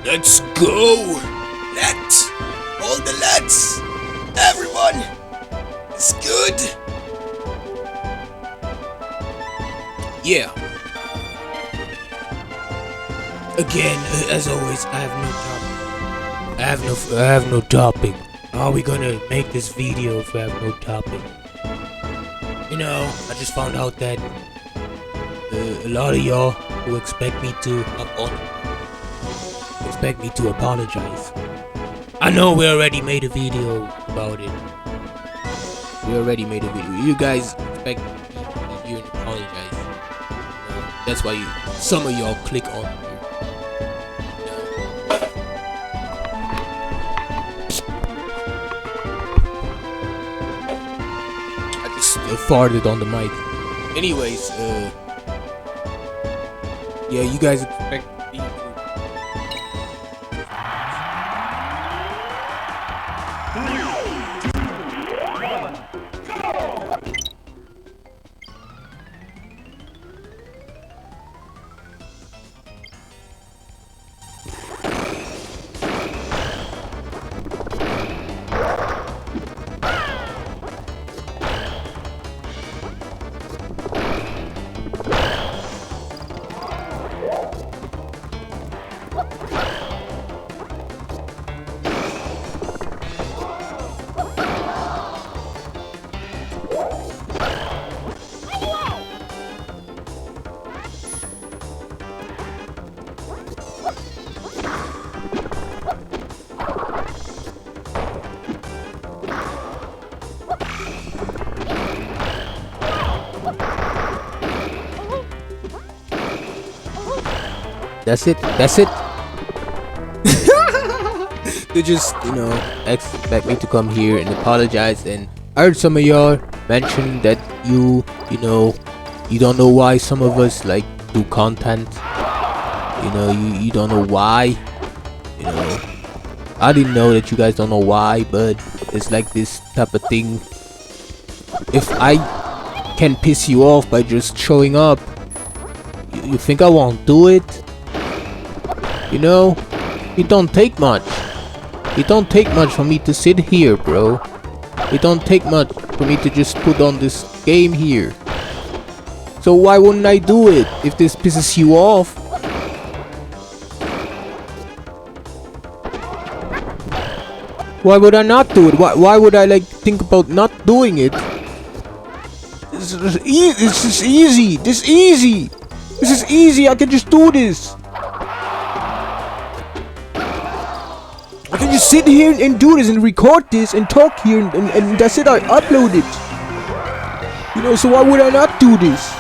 Let's go! All the lads! Everyone! It's good! Yeah. Again, as always, I have no topic. How are we gonna make this video if we have no topic? You know, I just found out that a lot of y'all who expect me to apologize. I know we already made a video about it. You guys expect me to apologize. That's why some of y'all click on here. I just farted on the mic. Anyways, yeah, you guys expect me to. That's it. They just, expect me to come here and apologize. And I heard some of y'all mention that you don't know why some of us like do content. You don't know why. I didn't know that you guys don't know why, but it's like this type of thing. If I can piss you off by just showing up, you think I won't do it? It don't take much. It don't take much for me to sit here, bro. It don't take much for me to just put on this game here. So why wouldn't I do it if this pisses you off? Why would I not do it? Why would I think about not doing it? This is easy. This is easy. I can just do this. I can just sit here and do this and record this and talk here and that's it. I upload it. So why would I not do this?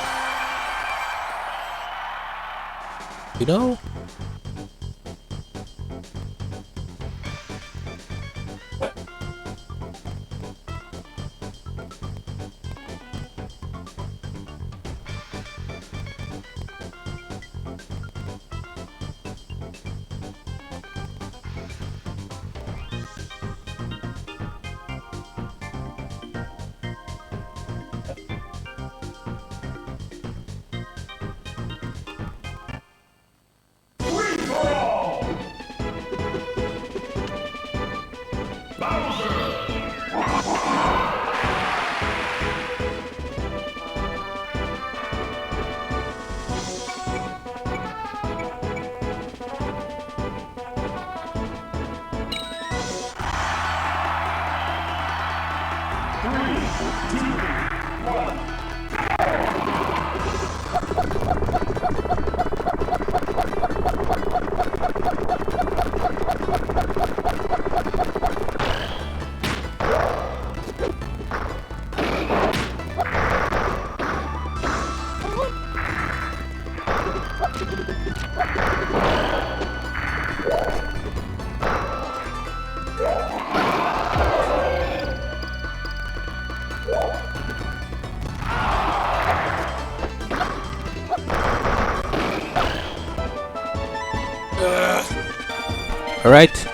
Alright,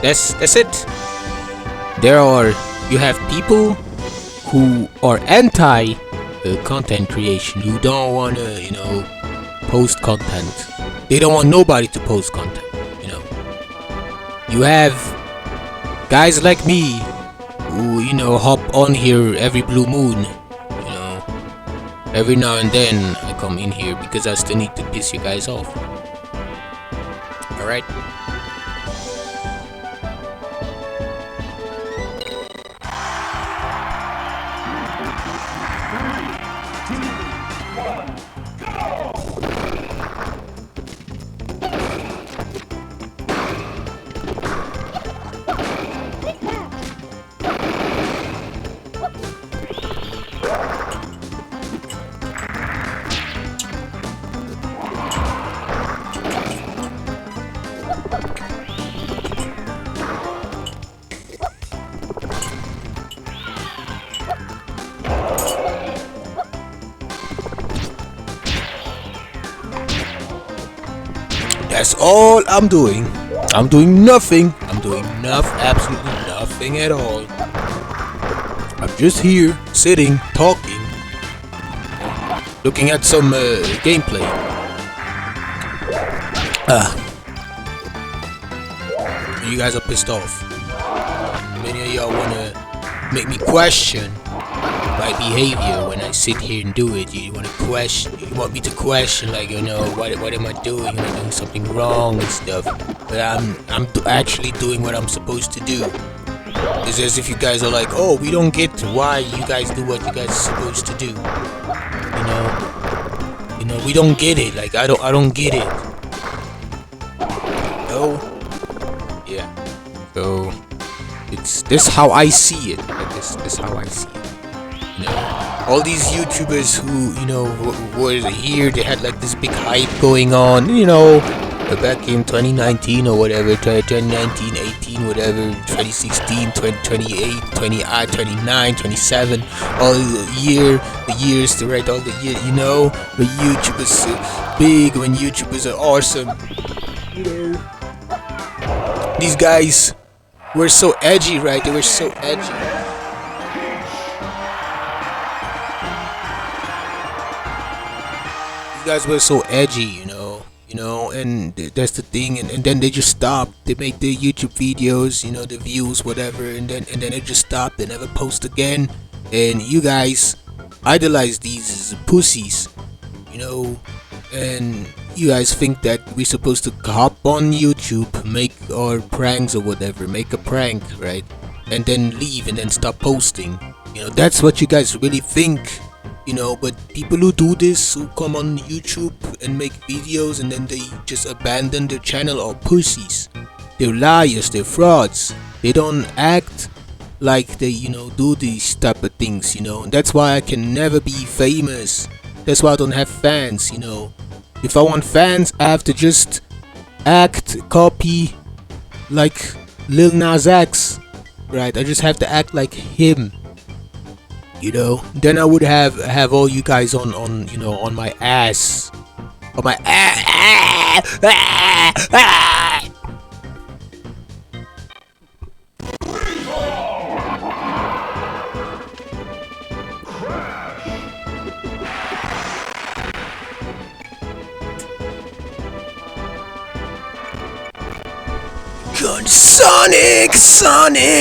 that's it. You have people who are anti content creation, who don't want to, post content. They don't want nobody to post content, You have guys like me who, you know, hop on here every blue moon. You know, every now and then I come in here because I still need to piss you guys off. Alright? That's all I'm doing. I'm doing nothing. I'm doing absolutely nothing at all. I'm just here, sitting, talking, looking at some gameplay. You guys are pissed off. Many of y'all wanna make me question my behavior when I sit here and do it. You want me to question, like, you know, what am I doing? Am I doing something wrong and stuff? But I'm actually doing what I'm supposed to do. It's as if you guys are like, oh, we don't get why you guys do what you guys are supposed to do. You know, we don't get it. Like, I don't get it. No. Yeah. So it's this how I see it. This how I see it. You know, all these YouTubers who, you know, were here, they had like this big hype going on, you know, back in 2019 or whatever, 2019, 18, whatever, 2016, 2028, 29, 27, all the years, to write all the year, you know, when YouTubers are big, when YouTubers are awesome, you know, these guys were so edgy, right? They were so edgy. Guys were so edgy, you know, and that's the thing, and then they just stopped. They make their YouTube videos, you know, the views, whatever, and then it just stopped. They never post again, and you guys idolize these pussies, you know, and you guys think that we're supposed to hop on YouTube, make our pranks or whatever, make a prank, right, and then leave and then stop posting. You know, that's what you guys really think. You know, but people who do this, who come on YouTube and make videos and then they just abandon their channel, are pussies. They're liars, they're frauds. They don't act like they, you know, do these type of things, you know. And that's why I can never be famous. That's why I don't have fans, you know. If I want fans, I have to just act, copy like Lil Nas X, right? I just have to act like him. You know, then I would have all you guys on you know, on my ass, on my ass.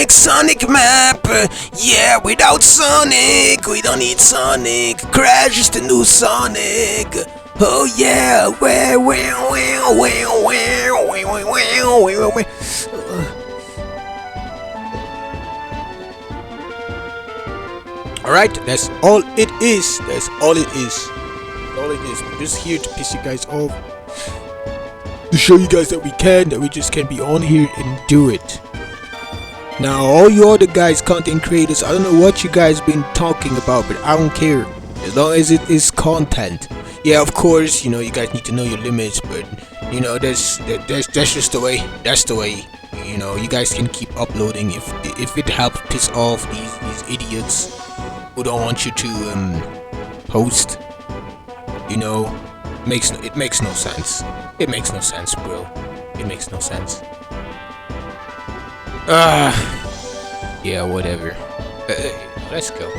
Sonic map. Yeah, without Sonic, we don't need Sonic. Crash is the new Sonic. Oh yeah, Alright, that's all it is. That's all it is. All it is. I'm just here to piss you guys off. To show you guys that we just can be on here and do it. Now, all you other guys, content creators, I don't know what you guys been talking about, but I don't care. As long as it is content. Yeah, of course, you know, you guys need to know your limits, but you know, that's just the way. That's the way. You know, you guys can keep uploading if it helps piss off these idiots who don't want you to post. You know, it makes no sense. It makes no sense, bro. It makes no sense. Yeah, whatever. Let's go.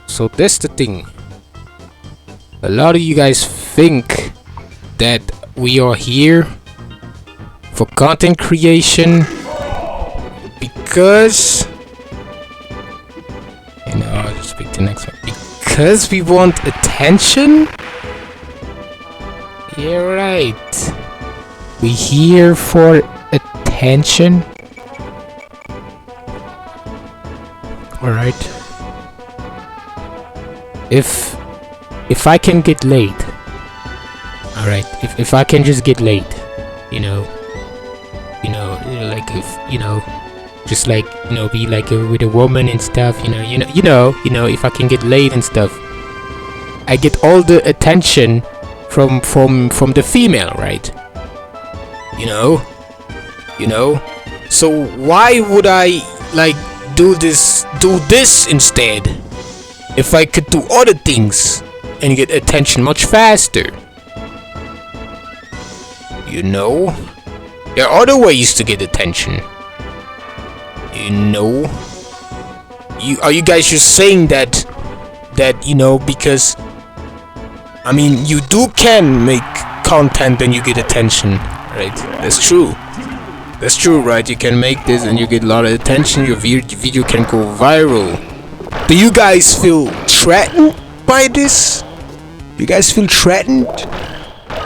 So that's the thing. A lot of you guys think that we are here for content creation because, you know, I'll just pick the next one. Because we want attention? Yeah, right. We here for attention? Alright. If I can get laid. Alright, if I can just get laid, you know, like if, you know, just like, you know, be like with a woman and stuff, you know, if I can get laid and stuff, I get all the attention from the female, right? You know, so why would I like do this instead if I could do other things and get attention much faster? You know, there are other ways to get attention. You know, are you guys just saying that you know, because I mean, you can make content and you get attention, right? That's true. That's true, right? You can make this and you get a lot of attention. Your video can go viral. Do you guys feel threatened by this? You guys feel threatened?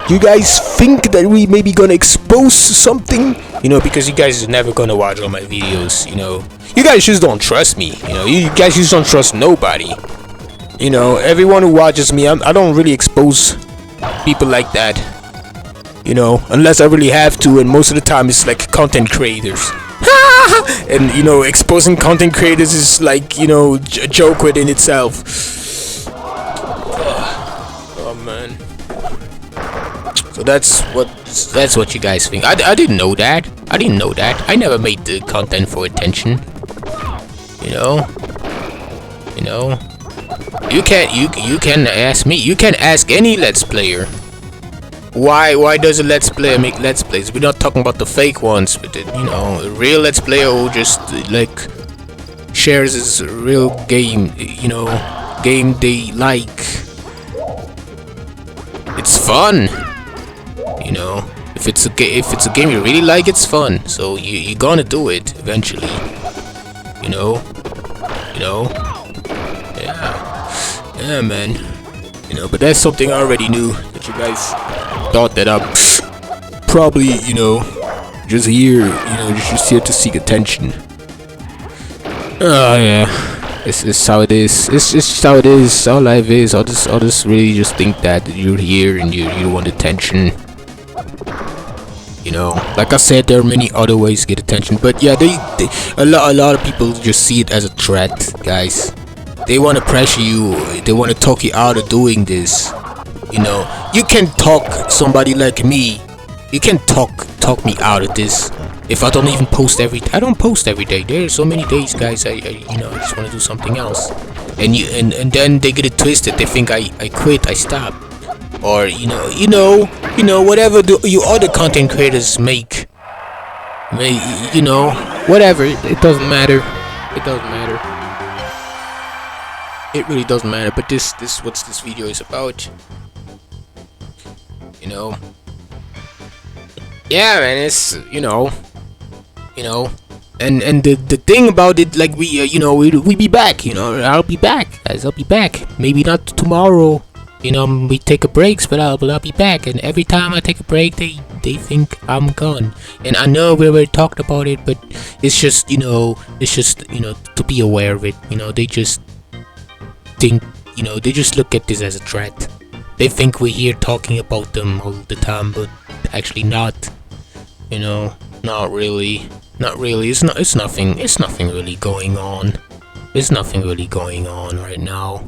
You guys think that we maybe gonna expose something? You know, because you guys is never gonna watch all my videos, you know. You guys just don't trust me, you know. You guys just don't trust nobody. You know, everyone who watches me, I don't really expose people like that. You know, unless I really have to, and most of the time it's like content creators. And, you know, exposing content creators is like, you know, a joke within itself. Oh man. So that's what you guys think. I didn't know that. I didn't know that. I never made the content for attention. You know. You can ask me. You can ask any Let's Player. Why does a Let's Player make Let's Plays? We're not talking about the fake ones, but you know, a real Let's Player who just like shares his real game. You know, game they like. It's fun. You know, if it's a game you really like, it's fun. So you're gonna do it eventually. You know, yeah, man. You know, but that's something I already knew, that you guys thought that I'm probably, you know, just here, you know, just here to seek attention. Oh yeah, it's how it is. It's just how it is. How life is. I'll just really just think that you're here and you want attention. You know, like I said, there are many other ways to get attention, but yeah, a lot of people just see it as a threat, guys. They want to pressure you. They want to talk you out of doing this. You know, you can talk somebody like me. You can talk me out of this. If I don't even post I don't post every day. There are so many days, guys. I just want to do something else. And then they get it twisted. They think I quit. I stop. Or you know whatever you other content creators make. You know, whatever. It doesn't matter. It doesn't matter. It really doesn't matter. But this what this video is about. You know. Yeah, man. It's you know. And the thing about it, like we be back. You know, I'll be back, guys. I'll be back. Maybe not tomorrow. You know, we take a breaks, but I'll be back. And every time I take a break, they think I'm gone. And I know we already talked about it, but it's just to be aware of it. You know, they just think, they just look at this as a threat. They think we're here talking about them all the time, but actually not. You know, not really. Not really. It's nothing really going on. There's nothing really going on right now.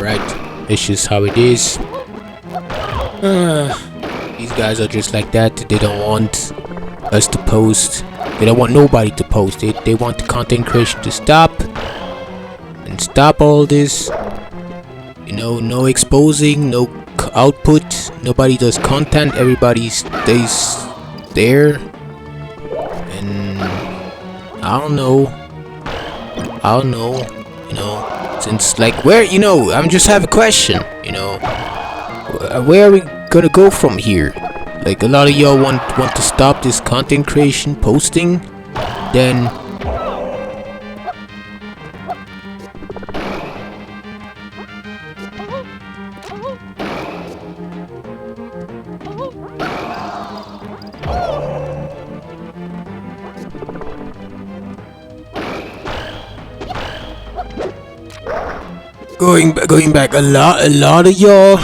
Alright, it's just how it is. These guys are just like that. They don't want us to post. They don't want nobody to post it. They want the content creation to stop. And stop all this. You know, no exposing, no output. Nobody does content. Everybody stays there. And I don't know. You know, since like where, you know, I'm just have a question. You know, where are we gonna go from here? Like a lot of y'all want to stop this content creation posting, then going back, a lot of y'all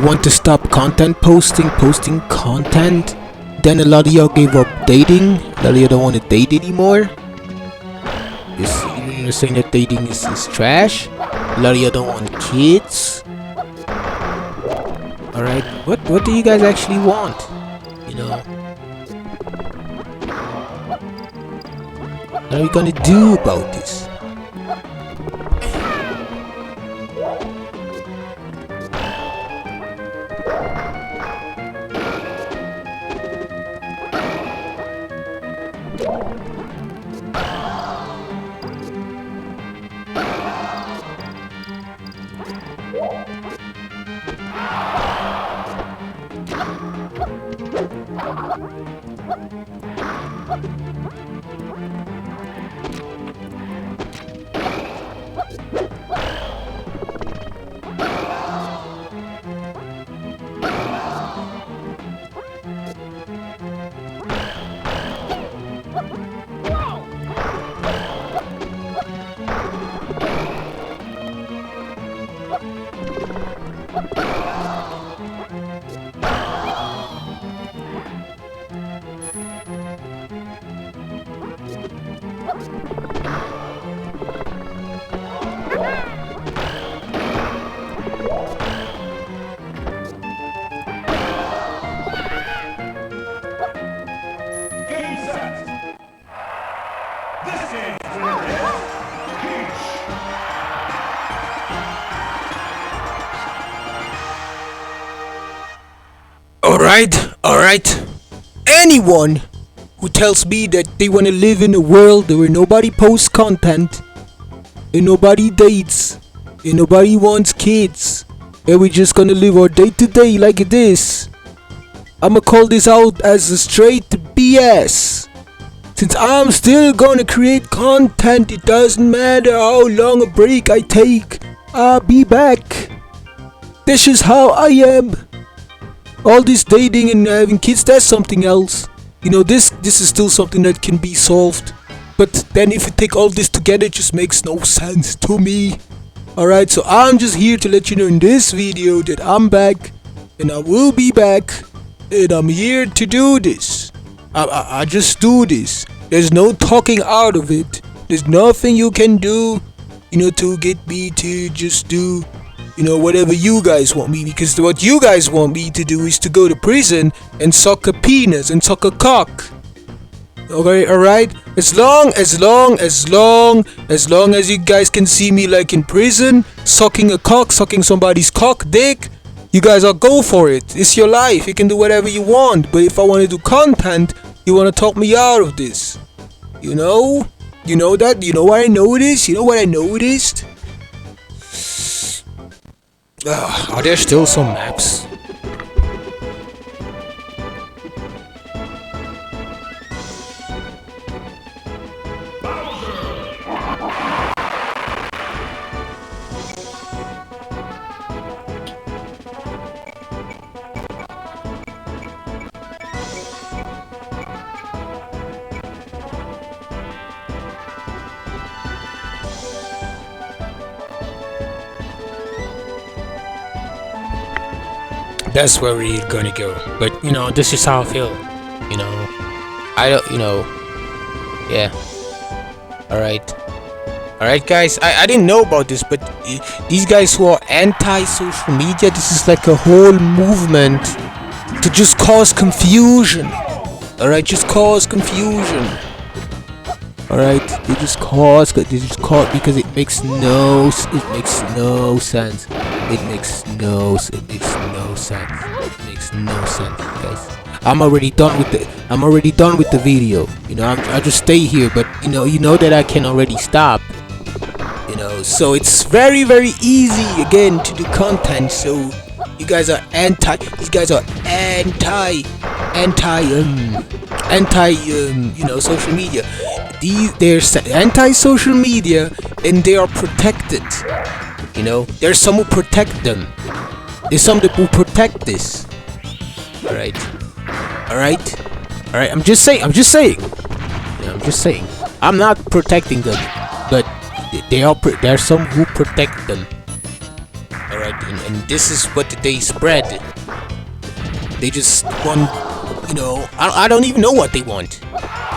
want to stop content posting content. Then a lot of y'all gave up dating. A lot of y'all don't want to date anymore. You're saying that dating is trash. A lot of y'all don't want kids. Alright, what do you guys actually want? You know, what are we gonna do about this? Alright. Anyone who tells me that they want to live in a world where nobody posts content, and nobody dates, and nobody wants kids, and we're just gonna live our day to day like this, I'ma call this out as a straight BS. Since I'm still gonna create content, it doesn't matter how long a break I take, I'll be back. This is how I am. All this dating and having kids, that's something else. You know, this is still something that can be solved. But then if you take all this together, it just makes no sense to me. Alright, so I'm just here to let you know in this video that I'm back. And I will be back. And I'm here to do this. I just do this. There's no talking out of it. There's nothing you can do, you know, to get me to just do, you know, whatever you guys want me, because what you guys want me to do is to go to prison and suck a penis and suck a cock. Okay, alright? As long as you guys can see me like in prison, sucking a cock, sucking somebody's cock dick, you guys are go for it. It's your life. You can do whatever you want. But if I want to do content, you want to talk me out of this. You know? You know that? You know what I noticed? You know what I noticed? Are there still some maps? That's where we're gonna go. But you know, this is how I feel. You know, I don't. You know, yeah. All right. Alright guys, I didn't know about this, but these guys who are anti-social media, this is like a whole movement to just cause confusion. Alright, just cause confusion. Alright, they just cause because it makes no sense. It makes no sense, guys. I'm already done with the video. You know, I'll just stay here, but you know that I can already stop. You know, so it's very easy again to do content. So you guys are these guys are anti social media. They're anti-social media, and they are protected. You know, there's some who protect them. There's some who protect this. Alright. I'm just saying. I'm not protecting them, but there are some who protect them. Alright, and this is what they spread. They just want, you know, I don't even know what they want.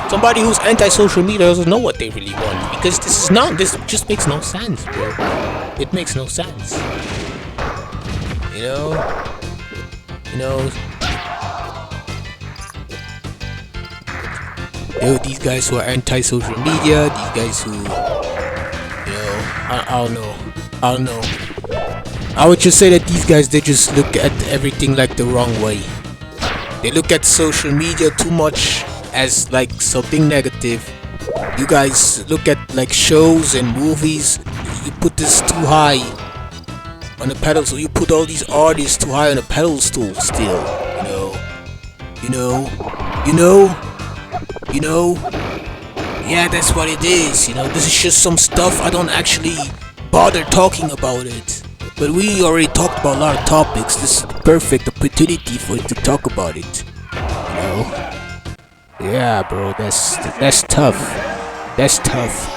Somebody who's anti-social media doesn't know what they really want, because this just makes no sense, bro. It makes no sense. You know, these guys who are anti-social media, these guys who, I don't know. I would just say that these guys, they just look at everything like the wrong way. They look at social media too much as like something negative. You guys look at like shows and movies, you put this too high on the pedestal. You put all these artists too high on a pedestal still. You know. Yeah, that's what it is. You know, this is just some stuff I don't actually bother talking about it. But we already talked about a lot of topics. This is the perfect opportunity for it to talk about it. You know? Yeah, bro, that's tough. That's tough.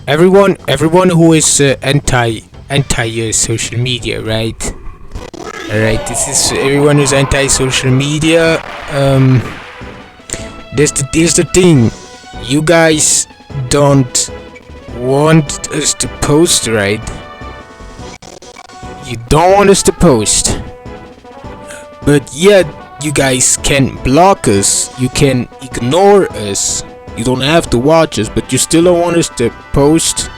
Everyone who is anti social media, right? Alright, this is everyone who's anti social media. There's the thing. You guys don't want us to post, right? You don't want us to post, but yet you guys can block us. You can ignore us. You don't have to watch us, but you still don't want us to post.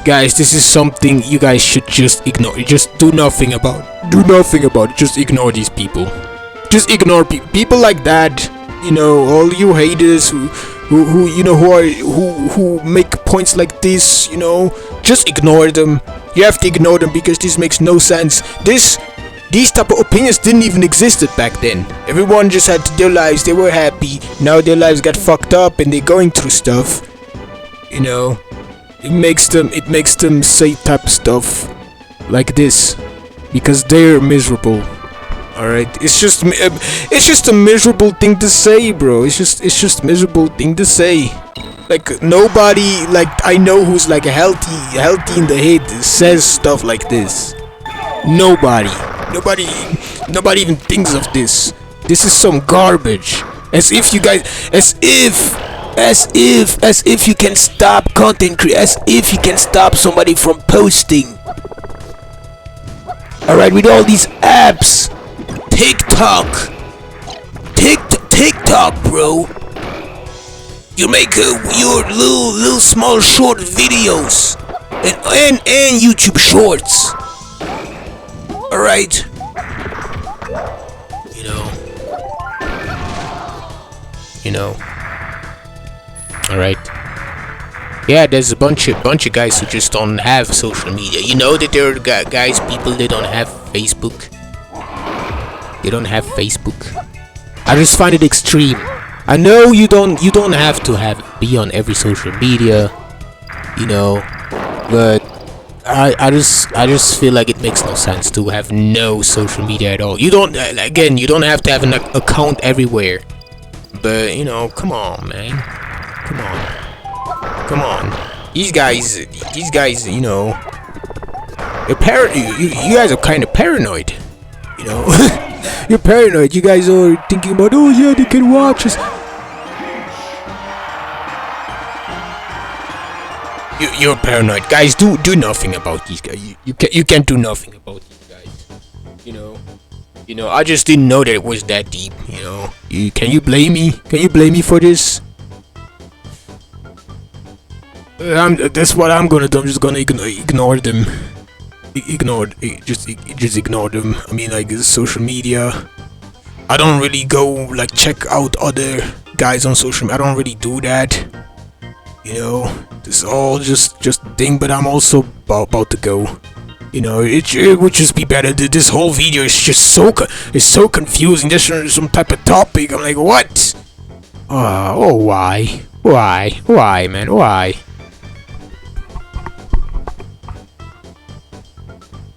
Guys, this is something you guys should just ignore. Just do nothing about it. Just ignore these people. Just ignore people like that. You know, all you haters who make points like this, you know, just ignore them. You have to ignore them because this makes no sense. These type of opinions didn't even existed back then. Everyone just had their lives, they were happy. Now their lives got fucked up and they're going through stuff. You know, it makes them say type of stuff like this because they're miserable. Alright, it's just a miserable thing to say, bro. It's just a miserable thing to say. Like nobody, like I know who's like healthy in the head says stuff like this. Nobody even thinks of this. This is some garbage. As if you can stop content creation. As if you can stop somebody from posting. Alright, with all these apps. TikTok, bro. You make your little small short videos. And YouTube shorts. Alright. You know. Alright. Yeah, there's a bunch of guys who just don't have social media. You know that there are guys, people that don't have Facebook. They don't have Facebook. I just find it extreme. I know you don't have to be on every social media, you know, but I just feel like it makes no sense to have no social media at all. You don't you don't have to have an account everywhere. But you know, come on, man. Come on. These guys, you know, you guys are kind of paranoid, you know. You're paranoid. You guys are thinking about, oh yeah, they can watch us. You're paranoid, guys. Do nothing about these guys. You can't do nothing about these guys. You know. I just didn't know that it was that deep. You know. Can you blame me? Can you blame me for this? That's what I'm gonna do. I'm just gonna ignore them. Just ignore them. I mean, like, social media. I don't really go like check out other guys on social media. I don't really do that. You know, this is all just a thing. But I'm also about to go. You know, it would just be better. This whole video is just so confusing. There's some type of topic. I'm like, what? Oh, why, man, why?